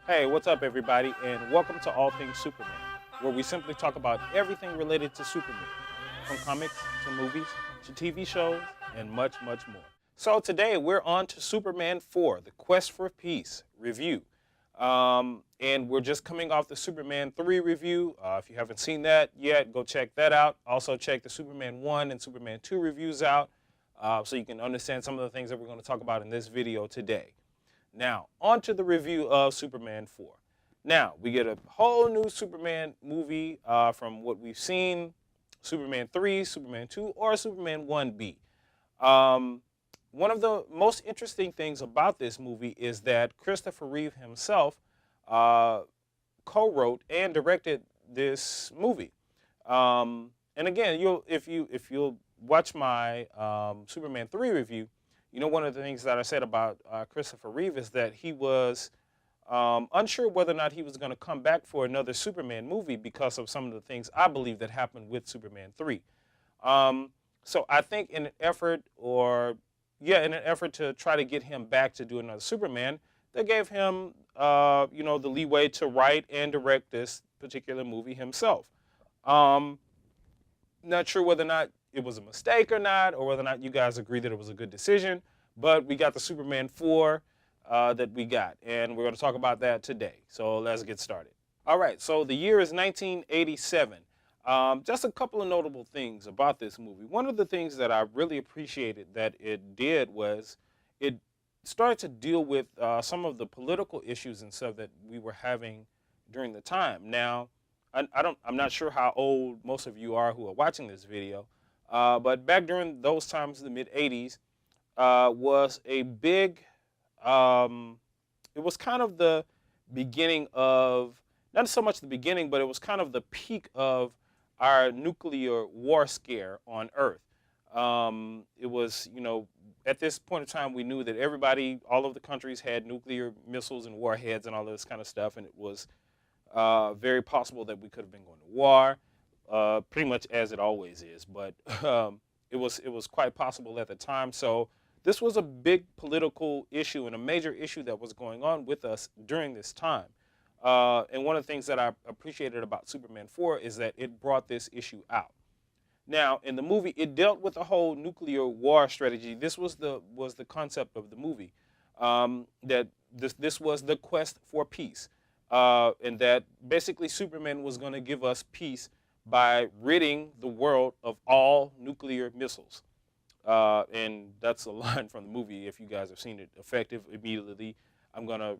Hey, what's up, everybody, and welcome to All Things Superman, where we simply talk about everything related to Superman, from comics to movies to TV shows and much, much more. So today we're on to Superman 4, The Quest for Peace review. And we're just coming off the Superman 3 review. If you haven't seen that yet, go check that out. Also, check the Superman 1 and Superman 2 reviews out so you can understand some of the things that we're going to talk about in this video today. Now, on to the review of Superman 4. Now, we get a whole new Superman movie from what we've seen, Superman 3, Superman 2, or Superman 1B. Um, One of the most interesting things about this movie is that Christopher Reeve himself uh, co-wrote and directed this movie. And again, if you'll watch my Superman 3 review, you know, one of the things that I said about Christopher Reeve is that he was unsure whether or not he was going to come back for another Superman movie because of some of the things I believe that happened with Superman 3. So I think in an effort to try to get him back to do another Superman, they gave him, the leeway to write and direct this particular movie himself. Um, Not sure whether or not it was a mistake or not, or whether or not you guys agree that it was a good decision. But we got the Superman 4 that we got, and we're going to talk about that today. So let's get started. All right, so the year is 1987. Just a couple of notable things about this movie. One of the things that I really appreciated that it did was it started to deal with some of the political issues and stuff that we were having during the time. Now, I'm not sure how old most of you are who are watching this video, but back during those times, the mid '80s, was a big. It was kind of the beginning of, not so much the beginning, but it was kind of the peak of our nuclear war scare on Earth. It was, at this point in time, we knew that all of the countries had nuclear missiles and warheads and all this kind of stuff, and it was very possible that we could have been going to war, pretty much as it always is. But it was quite possible at the time. So this was a big political issue and a major issue that was going on with us during this time. And one of the things that I appreciated about Superman 4 is that it brought this issue out. Now, in the movie, it dealt with the whole nuclear war strategy. This was the concept of the movie. That this was the quest for peace, and that basically Superman was going to give us peace by ridding the world of all nuclear missiles. And that's a line from the movie. If you guys have seen it, effective immediately, I'm going to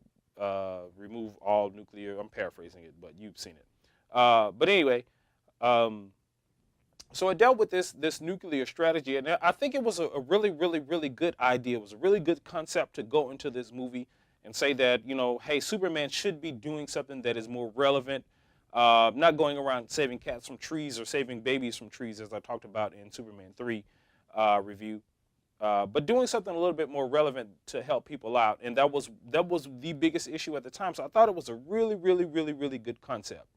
remove all nuclear. I'm paraphrasing it, but you've seen it. But anyway, so it dealt with this nuclear strategy, and I think it was a really, really, really good idea. It was a really good concept to go into this movie and say that, hey, Superman should be doing something that is more relevant, not going around saving cats from trees or saving babies from trees, as I talked about in Superman 3 review. But doing something a little bit more relevant to help people out, and that was the biggest issue at the time. So I thought it was a really, really, really, really good concept.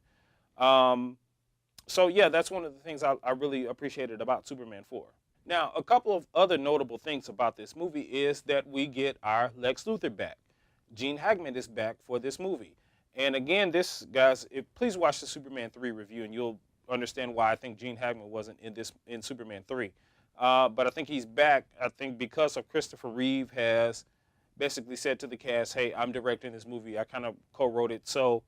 So yeah, that's one of the things I really appreciated about Superman 4. Now, a couple of other notable things about this movie is that we get our Lex Luthor back. Gene Hackman is back for this movie. And again, guys, please watch the Superman 3 review, and you'll understand why I think Gene Hackman wasn't in Superman 3. But I think he's back, I think, because of Christopher Reeve has basically said to the cast, hey, I'm directing this movie. I kind of co-wrote it, so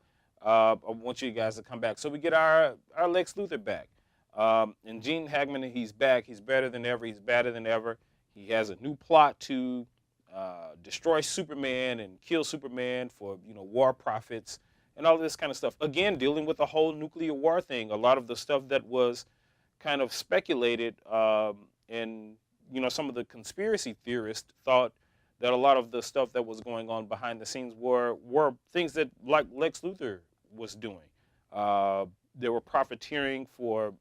I want you guys to come back. So we get our Lex Luthor back. And Gene Hackman, he's back. He's better than ever. He's better than ever. He has a new plot to destroy Superman and kill Superman for, war profits and all this kind of stuff. Again, dealing with the whole nuclear war thing. A lot of the stuff that was kind of speculated, and some of the conspiracy theorists thought that a lot of the stuff that was going on behind the scenes were things that like Lex Luthor was doing. They were profiteering for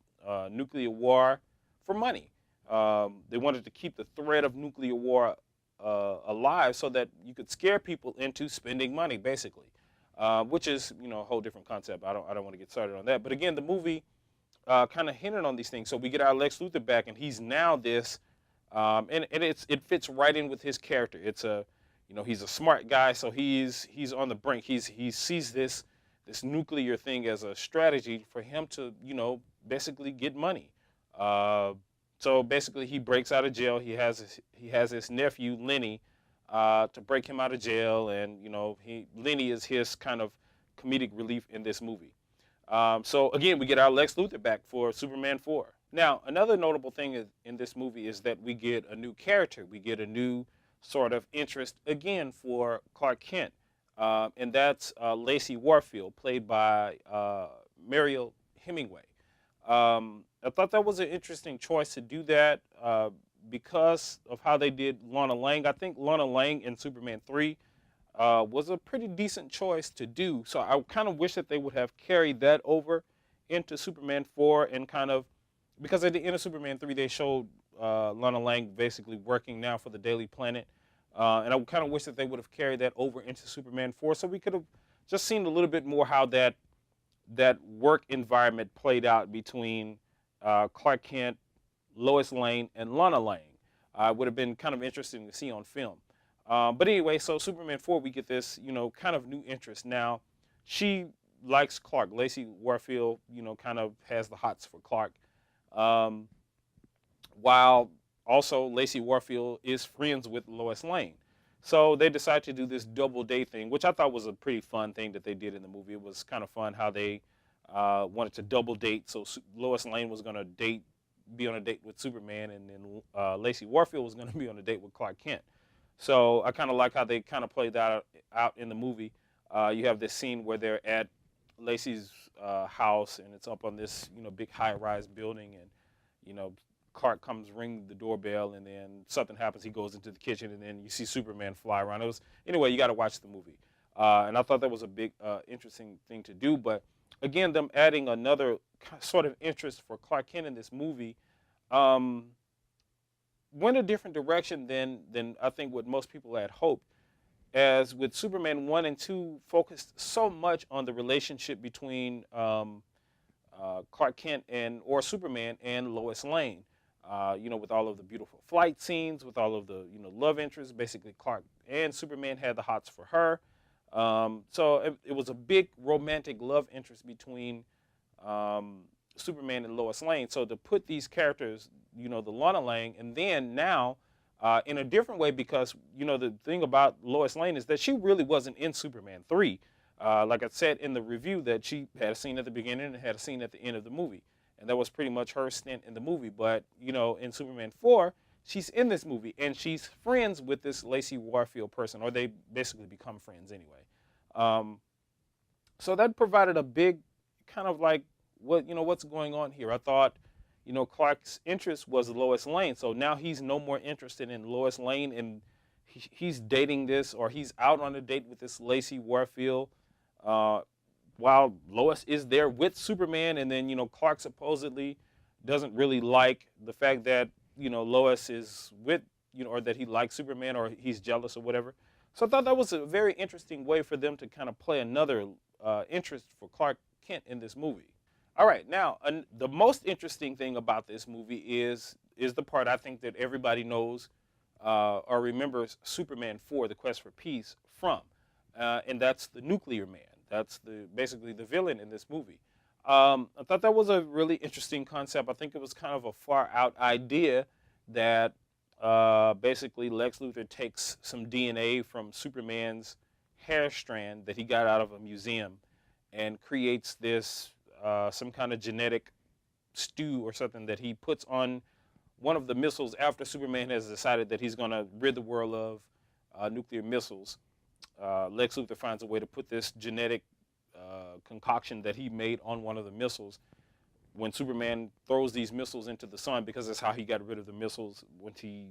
nuclear war for money. They wanted to keep the threat of nuclear war alive so that you could scare people into spending money, basically, which is a whole different concept. I don't want to get started on that. But again, the movie kind of hinted on these things. So we get our Lex Luthor back, and he's now this, and it fits right in with his character. It's a he's a smart guy, so he's on the brink. He sees this nuclear thing as a strategy for him to, basically get money. Uh, so basically, he breaks out of jail. He has his nephew Lenny to break him out of jail, and Lenny is his kind of comedic relief in this movie. So again, we get our Lex Luthor back for Superman 4. Now, another notable thing in this movie is that we get a new character. We get a new sort of interest again for Clark Kent, and that's Lacey Warfield, played by Mariel Hemingway. I thought that was an interesting choice to do that because of how they did Lana Lang. I think Lana Lang in Superman 3 was a pretty decent choice to do. So I kind of wish that they would have carried that over into Superman 4 and kind of, because at the end of Superman 3 they showed Lana Lang basically working now for the Daily Planet. And I kind of wish that they would have carried that over into Superman 4 so we could have just seen a little bit more how that work environment played out between Clark Kent, Lois Lane, and Lana Lang. It would have been kind of interesting to see on film. But anyway, so Superman 4, we get this, kind of new interest. Now, she likes Clark. Lacey Warfield, kind of has the hots for Clark. While also Lacey Warfield is friends with Lois Lane. So they decided to do this double date thing, which I thought was a pretty fun thing that they did in the movie. It was kind of fun how they wanted to double date. So Lois Lane was going to be on a date with Superman, and then Lacey Warfield was going to be on a date with Clark Kent. So I kind of like how they kind of played that out in the movie. You have this scene where they're at Lacey's house, and it's up on this big high-rise building, and Clark comes ring the doorbell, and then something happens. He goes into the kitchen, and then you see Superman fly around. Anyway, you got to watch the movie. And I thought that was a big, interesting thing to do. But again, them adding another sort of interest for Clark Kent in this movie went a different direction than I think what most people had hoped. As with Superman 1 and 2 focused so much on the relationship between Clark Kent or Superman and Lois Lane. With all of the beautiful flight scenes, with all of the, love interests. Basically, Clark and Superman had the hots for her. So it was a big romantic love interest between Superman and Lois Lane. So to put these characters, the Lana Lang, and then now in a different way, because, the thing about Lois Lane is that she really wasn't in Superman 3. Like I said in the review, that she had a scene at the beginning and had a scene at the end of the movie. And that was pretty much her stint in the movie. But, in Superman 4, she's in this movie, and she's friends with this Lacey Warfield person, or they basically become friends anyway. So that provided a big kind of like, what's going on here? I thought, Clark's interest was Lois Lane. So now he's no more interested in Lois Lane, and he's dating this, or he's out on a date with this Lacey Warfield. While Lois is there with Superman, and then, Clark supposedly doesn't really like the fact that, Lois is with, or that he likes Superman, or he's jealous or whatever. So I thought that was a very interesting way for them to kind of play another interest for Clark Kent in this movie. All right, now, the most interesting thing about this movie is the part I think that everybody knows or remembers Superman 4, The Quest for Peace, from, and that's the Nuclear Man. That's basically the villain in this movie. I thought that was a really interesting concept. I think it was kind of a far-out idea that basically Lex Luthor takes some DNA from Superman's hair strand that he got out of a museum and creates this some kind of genetic stew or something that he puts on one of the missiles after Superman has decided that he's going to rid the world of nuclear missiles. Lex Luthor finds a way to put this genetic concoction that he made on one of the missiles. When Superman throws these missiles into the sun, because that's how he got rid of the missiles, when he,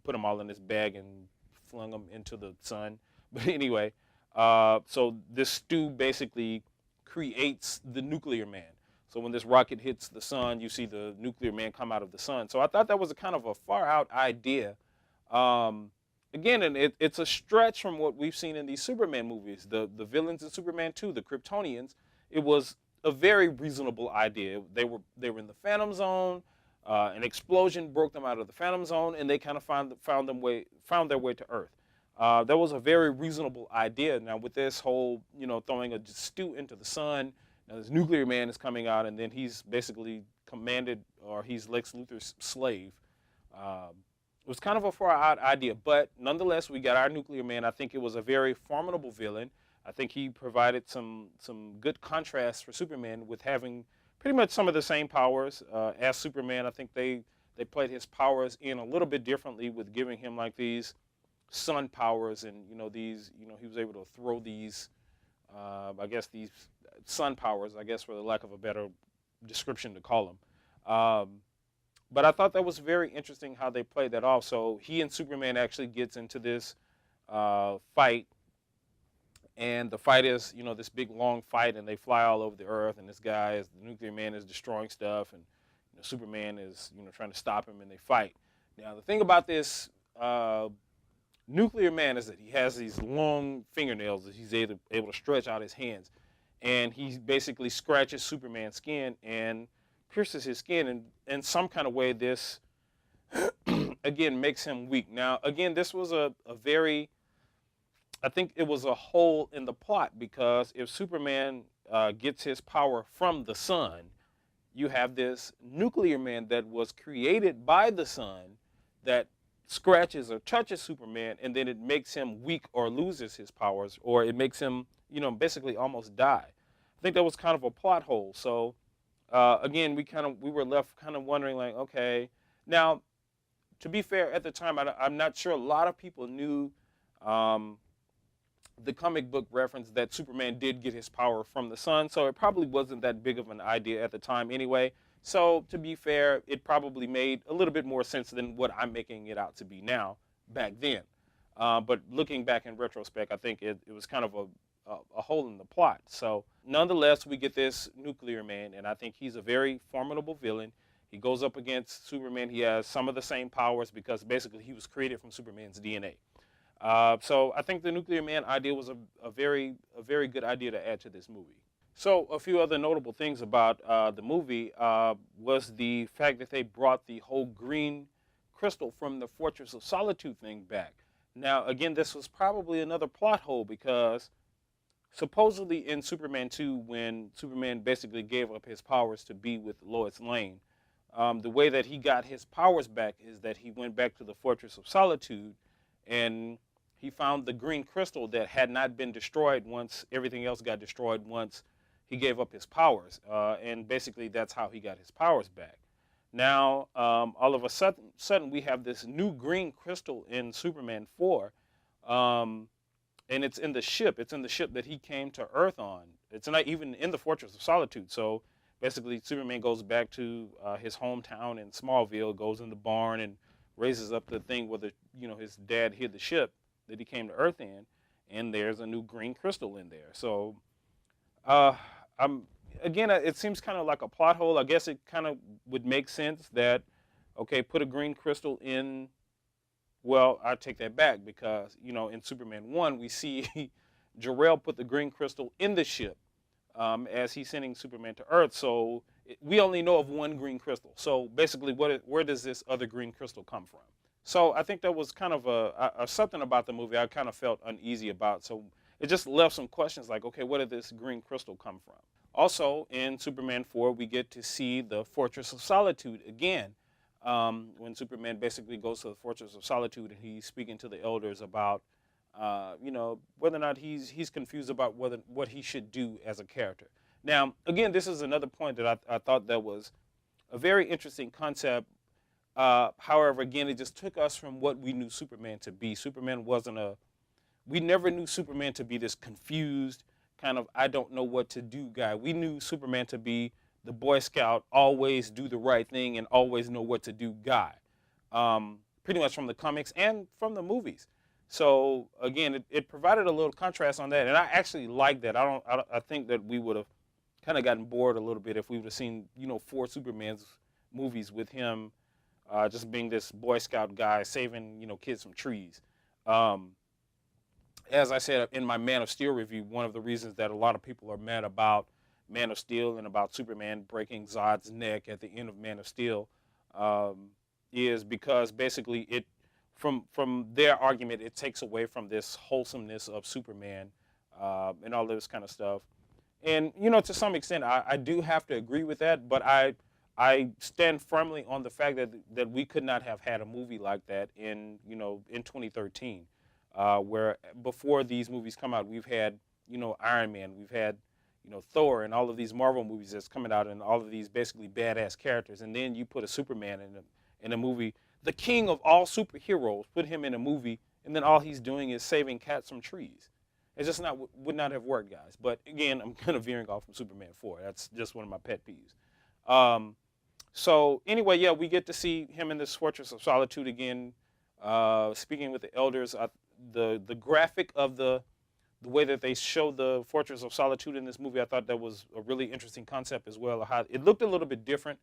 put them all in this bag and flung them into the sun. But anyway, so this stew basically creates the Nuclear Man. So when this rocket hits the sun, you see the Nuclear Man come out of the sun. So I thought that was a kind of a far-out idea. Again, and it's a stretch from what we've seen in these Superman movies. The villains in Superman 2, the Kryptonians, it was a very reasonable idea. They were in the Phantom Zone. An explosion broke them out of the Phantom Zone, and they kind of found their way to Earth. That was a very reasonable idea. Now with this whole, throwing a stew into the sun, now this nuclear man is coming out, and then he's basically commanded, or he's Lex Luthor's slave. It was kind of a far-out idea, but nonetheless, we got our nuclear man. I think it was a very formidable villain. I think he provided some good contrast for Superman with having pretty much some of the same powers as Superman. I think they played his powers in a little bit differently with giving him like these sun powers, and he was able to throw these, I guess these sun powers, I guess for the lack of a better description to call them. But I thought that was very interesting how they played that off. So he and Superman actually gets into this fight, and the fight is, this big long fight, and they fly all over the earth, and the nuclear man is destroying stuff, and Superman is, trying to stop him, and they fight. Now the thing about this nuclear man is that he has these long fingernails that he's able to stretch out his hands, and he basically scratches Superman's skin and pierces his skin, and in some kind of way this again makes him weak. Now again, this was a very, I think it was a hole in the plot, because if Superman gets his power from the sun, you have this nuclear man that was created by the sun that scratches or touches Superman, and then it makes him weak or loses his powers, or it makes him, basically almost die. I think that was kind of a plot hole. So again, we were left kind of wondering, like, okay, now to be fair, at the time, I'm not sure a lot of people knew the comic book reference that Superman did get his power from the sun, so it probably wasn't that big of an idea at the time anyway. So to be fair, it probably made a little bit more sense than what I'm making it out to be now back then. But looking back in retrospect, I think it was kind of a hole in the plot. So nonetheless, we get this nuclear man, and I think he's a very formidable villain. He goes up against Superman. He has some of the same powers because basically he was created from Superman's DNA. So I think the nuclear man idea was a very good idea to add to this movie. So a few other notable things about the movie was the fact that they brought the whole green crystal from the Fortress of Solitude thing back. Now, again, this was probably another plot hole, because supposedly in Superman 2, when Superman basically gave up his powers to be with Lois Lane, the way that he got his powers back is that he went back to the Fortress of Solitude, and he found the green crystal that had not been destroyed once everything else got destroyed once he gave up his powers. And basically that's how he got his powers back. Now, all of a sudden we have this new green crystal in Superman 4, and it's in the ship. It's in the ship that he came to Earth on. It's not even in the Fortress of Solitude. So basically Superman goes back to his hometown in Smallville, goes in the barn and raises up the thing where his dad hid the ship that he came to Earth in, and there's a new green crystal in there. So it seems kind of like a plot hole. I guess it kind of would make sense that, okay, put a green crystal in. Well, I take that back, because in Superman 1 we see Jor-El put the green crystal in the ship as he's sending Superman to Earth. So we only know of one green crystal. So basically, where does this other green crystal come from? So I think that was kind of something about the movie I kind of felt uneasy about. So it just left some questions like, okay, where did this green crystal come from? Also, in Superman 4, we get to see the Fortress of Solitude again. When Superman basically goes to the Fortress of Solitude, and he's speaking to the elders about, whether or not he's confused about what he should do as a character. Now, again, this is another point that I thought that was a very interesting concept. However, again, it just took us from what we knew Superman to be. We never knew Superman to be this confused, kind of I don't know what to do guy. We knew Superman to be the Boy Scout, always do the right thing and always know what to do guy. Pretty much from the comics and from the movies. So again, it provided a little contrast on that, and I actually like that. I think that we would have kind of gotten bored a little bit if we would have seen 4 Superman's movies with him just being this Boy Scout guy saving kids from trees. As I said in my Man of Steel review, one of the reasons that a lot of people are mad about Man of Steel and about Superman breaking Zod's neck at the end of Man of Steel is because basically it from their argument, it takes away from this wholesomeness of Superman and all this kind of stuff. And to some extent, I do have to agree with that, but I stand firmly on the fact that we could not have had a movie like that in 2013, where before these movies come out, we've had Iron Man, we've had Thor, and all of these Marvel movies that's coming out, and all of these basically badass characters, and then you put a Superman in a movie, the king of all superheroes, put him in a movie, and then all he's doing is saving cats from trees. It's just would not have worked, guys. But again, I'm kind of veering off from Superman 4. That's just one of my pet peeves. So anyway, yeah, we get to see him in this Fortress of Solitude again, speaking with the elders. The graphic of the way that they showed the Fortress of Solitude in this movie, I thought that was a really interesting concept as well. How it looked a little bit different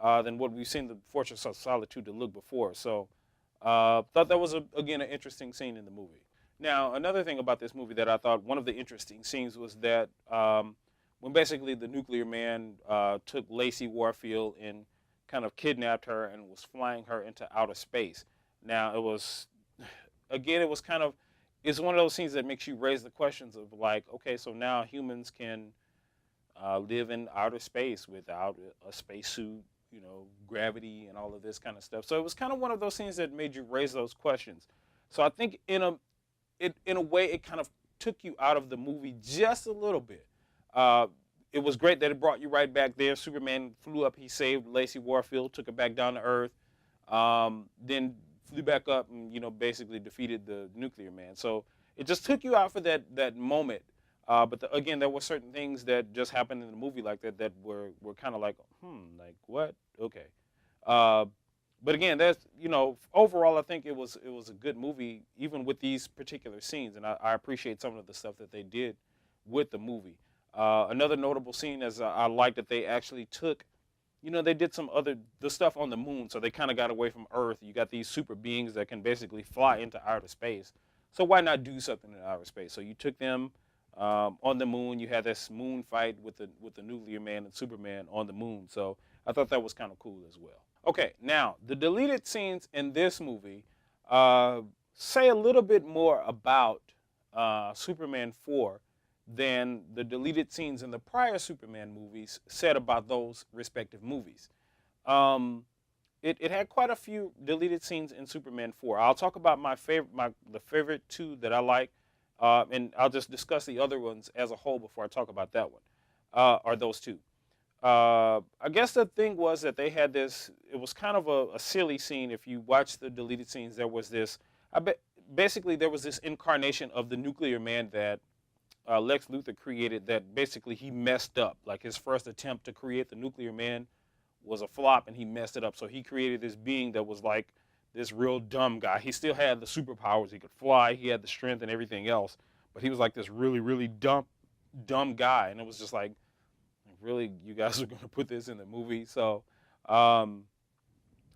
than what we've seen the Fortress of Solitude to look before. So thought that was again an interesting scene in the movie. Now, another thing about this movie that I thought one of the interesting scenes was that when basically the nuclear man took Lacey Warfield and kind of kidnapped her and was flying her into outer space. Now, it was kind of, it's one of those scenes that makes you raise the questions of like, okay, so now humans can live in outer space without a spacesuit, gravity and all of this kind of stuff. So it was kind of one of those scenes that made you raise those questions. So I think in a way, it kind of took you out of the movie just a little bit. It was great that it brought you right back there. Superman flew up, he saved Lacey Warfield, took her back down to Earth, then flew back up and basically defeated the nuclear man. So it just took you out for that moment. But again, there were certain things that just happened in the movie like that were kind of like, like what? Okay. But again, that's overall, I think it was a good movie, even with these particular scenes, and I appreciate some of the stuff that they did with the movie. Another notable scene is I like that they actually took, they did the stuff on the moon, so they kind of got away from Earth. You got these super beings that can basically fly into outer space. So why not do something in outer space? So you took them on the moon. You had this moon fight with the nuclear man and Superman on the moon. So I thought that was kind of cool as well. Okay, now, the deleted scenes in this movie say a little bit more about Superman 4 than the deleted scenes in the prior Superman movies said about those respective movies. It had quite a few deleted scenes in Superman 4. I'll talk about the favorite two that I like, and I'll just discuss the other ones as a whole before I talk about that one, or those two. I guess the thing was that they had this, it was kind of a silly scene. If you watch the deleted scenes, there was this, basically there was this incarnation of the nuclear man that Lex Luthor created that basically he messed up. Like his first attempt to create the nuclear man was a flop and he messed it up. So he created this being that was like this real dumb guy. He still had the superpowers. He could fly, he had the strength and everything else, but he was like this really, really dumb guy. And it was just like, really, you guys are going to put this in the movie? So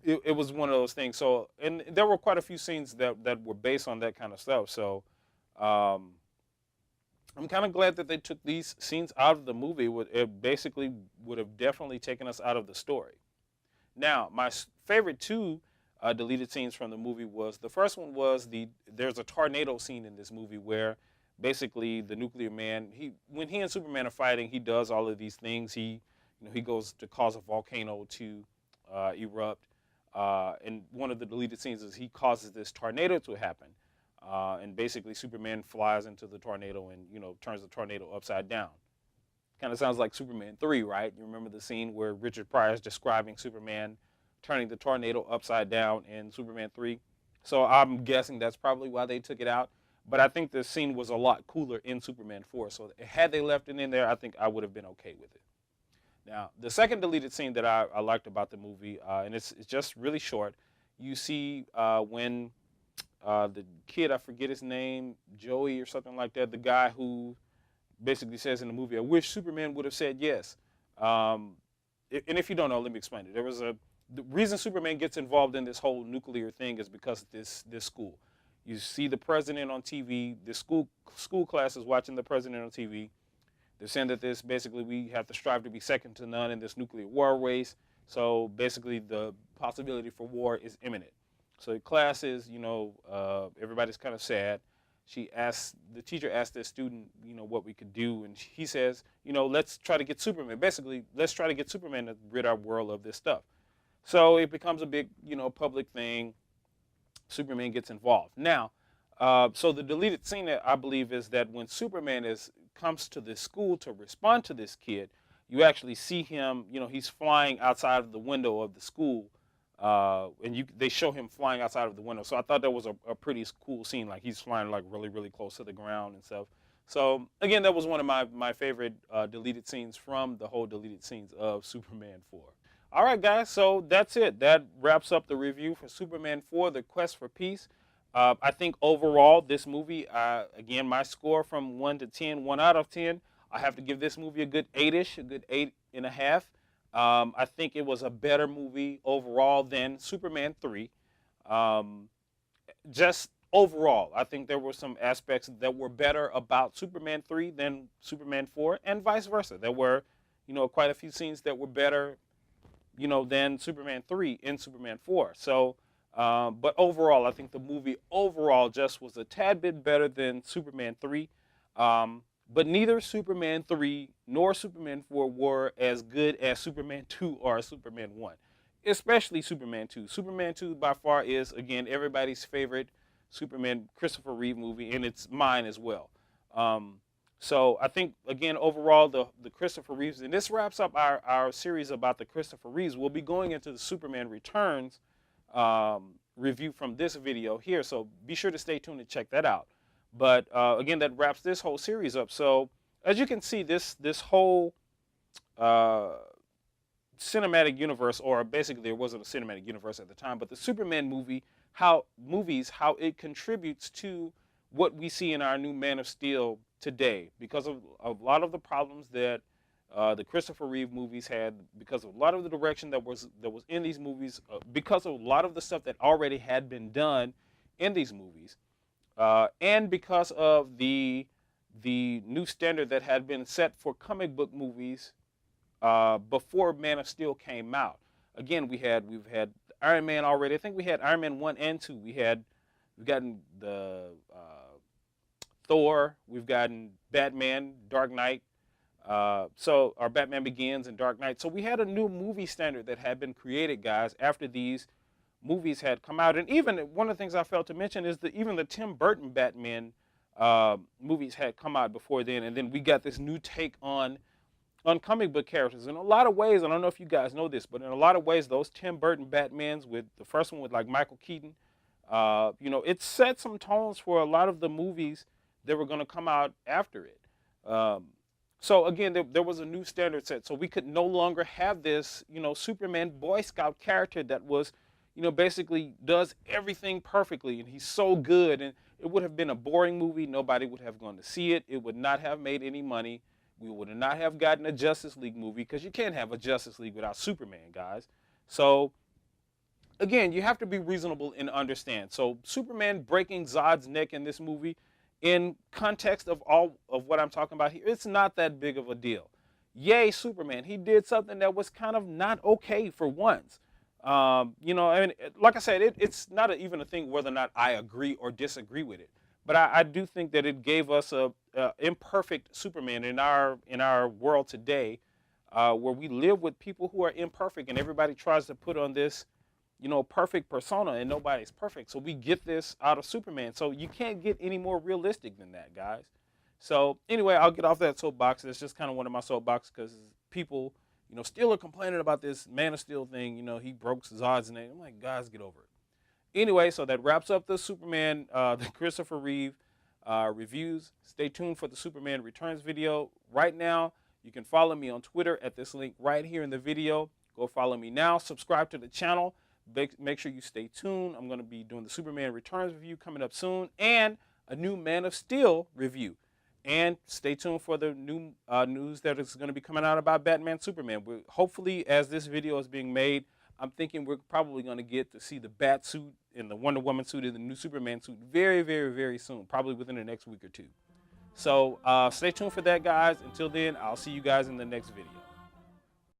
it was one of those things. So, and there were quite a few scenes that were based on that kind of stuff. So I'm kind of glad that they took these scenes out of the movie. It basically would have definitely taken us out of the story. Now, my favorite two deleted scenes from the movie was, the first one was there's a tornado scene in this movie where basically the nuclear man, when he and Superman are fighting, he does all of these things. He goes to cause a volcano to erupt. And one of the deleted scenes is he causes this tornado to happen. And basically Superman flies into the tornado and, turns the tornado upside down. Kind of sounds like Superman 3, right? You remember the scene where Richard Pryor is describing Superman turning the tornado upside down in Superman 3. So I'm guessing that's probably why they took it out. But I think the scene was a lot cooler in Superman 4. So had they left it in there, I think I would have been okay with it. Now, the second deleted scene that I liked about the movie, and it's just really short, you see when the kid, I forget his name, Joey or something like that, the guy who basically says in the movie, I wish Superman would have said yes. And if you don't know, let me explain it. The reason Superman gets involved in this whole nuclear thing is because of this school. You see the president on TV, the school class is watching the president on TV. They're saying that basically we have to strive to be second to none in this nuclear war race. So basically the possibility for war is imminent. So the class is, everybody's kind of sad. The teacher asked the student, what we could do, and he says, let's try to get Superman. Basically, let's try to get Superman to rid our world of this stuff. So it becomes a big, public thing. Superman gets involved. Now, so the deleted scene that I believe is that when Superman comes to this school to respond to this kid, you actually see him. He's flying outside of the window of the school, and they show him flying outside of the window. So I thought that was a pretty cool scene. Like he's flying like really really close to the ground and stuff. So again, that was one of my favorite deleted scenes from the whole deleted scenes of Superman 4. All right, guys, so that's it. That wraps up the review for Superman 4, The Quest for Peace. I think overall, this movie, again, my score from 1 to 10, 1 out of 10, I have to give this movie a good 8-ish, a good 8.5. I think it was a better movie overall than Superman 3. Just overall, I think there were some aspects that were better about Superman 3 than Superman 4, and vice versa. There were, quite a few scenes that were better, than Superman 3 in Superman 4. So, but overall, I think the movie overall just was a tad bit better than Superman 3. But neither Superman 3 nor Superman 4 were as good as Superman 2 or Superman 1, especially Superman 2. Superman 2 by far is, again, everybody's favorite Superman Christopher Reeve movie, and it's mine as well. So I think, again, overall, the Christopher Reeves, and this wraps up our series about the Christopher Reeves. We'll be going into the Superman Returns review from this video here, so be sure to stay tuned and check that out. But again, that wraps this whole series up. So as you can see, this whole cinematic universe, or basically there wasn't a cinematic universe at the time, but the Superman movie, how it contributes to what we see in our new Man of Steel today, because of a lot of the problems that the Christopher Reeve movies had, because of a lot of the direction that was in these movies, because of a lot of the stuff that already had been done in these movies, and because of the new standard that had been set for comic book movies before Man of Steel came out. Again, we've had Iron Man already. I think we had Iron Man 1 and 2. We've gotten the Thor. We've gotten Batman, Dark Knight. Our Batman Begins and Dark Knight. So we had a new movie standard that had been created, guys, after these movies had come out. And even one of the things I failed to mention is that even the Tim Burton Batman movies had come out before then. And then we got this new take on comic book characters. In a lot of ways, I don't know if you guys know this, but in a lot of ways, those Tim Burton Batmans, with the first one with like Michael Keaton, it set some tones for a lot of the movies that were going to come out after it. So again, there was a new standard set. So we could no longer have this, Superman Boy Scout character that was, basically does everything perfectly, and he's so good. And it would have been a boring movie. Nobody would have gone to see it. It would not have made any money. We would not have gotten a Justice League movie, because you can't have a Justice League without Superman, guys. So again, you have to be reasonable and understand. So Superman breaking Zod's neck in this movie, in context of all of what I'm talking about here, it's not that big of a deal. Yay, Superman. He did something that was kind of not okay for once. I mean, like I said, it's not even a thing whether or not I agree or disagree with it. But I do think that it gave us a imperfect Superman in our world today, where we live with people who are imperfect, and everybody tries to put on this, perfect persona, and nobody's perfect. So we get this out of Superman. So you can't get any more realistic than that, guys. So anyway, I'll get off that soapbox. That's just kind of one of my soapboxes, because people, still are complaining about this Man of Steel thing. He broke Zod's neck. I'm like, guys, get over it. Anyway, so that wraps up the Superman, the Christopher Reeve reviews. Stay tuned for the Superman Returns video. Right now, you can follow me on Twitter at this link right here in the video. Go follow me now. Subscribe to the channel. Make sure you stay tuned. I'm going to be doing the Superman Returns review coming up soon, and a new Man of Steel review. And stay tuned for the new news that is going to be coming out about Batman Superman. Hopefully, as this video is being made, I'm thinking we're probably going to get to see the Bat suit and the Wonder Woman suit and the new Superman suit very, very, very soon, probably within the next week or two. So stay tuned for that, guys. Until then, I'll see you guys in the next video.